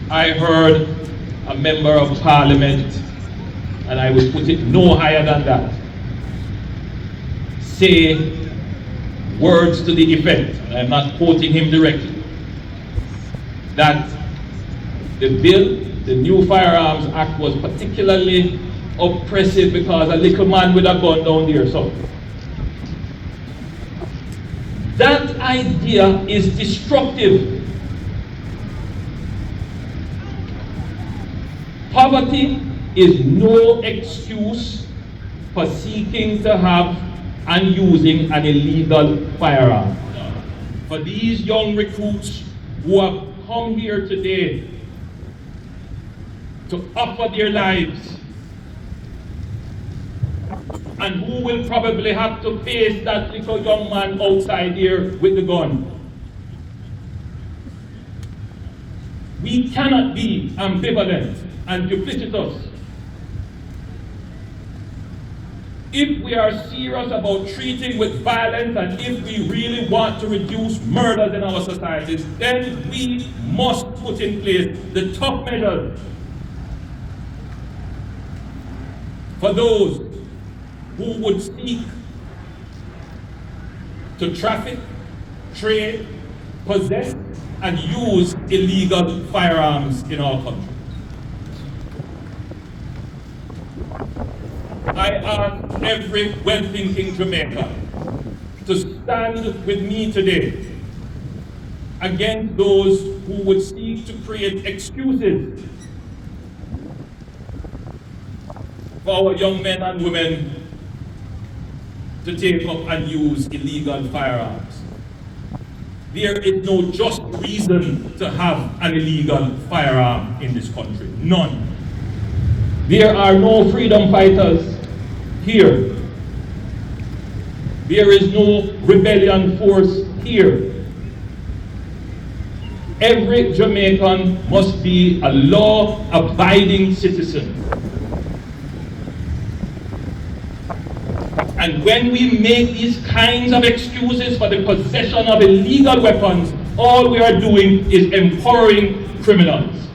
I heard a member of parliament, and I will put it no higher than that, say words to the effect, and I'm not quoting him directly, that the bill, the new Firearms Act, was particularly oppressive because a little man with a gun down there, so. That idea is destructive. Poverty is no excuse for seeking to have and using an illegal firearm. For these young recruits who have come here today to offer their lives, and who will probably have to face that little young man outside here with the gun. We cannot be ambivalent and duplicitous. If we are serious about treating with violence, and if we really want to reduce murders in our societies, then we must put in place the tough measures for those who would seek to traffic, trade, possess, and use illegal firearms in our country. I ask every well-thinking Jamaican to stand with me today against those who would seek to create excuses for our young men and women to take up and use illegal firearms. There is no just reason to have an illegal firearm in this country. None. There are no freedom fighters here. There is no rebellion force here. Every Jamaican must be a law-abiding citizen. And when we make these kinds of excuses for the possession of illegal weapons, all we are doing is empowering criminals.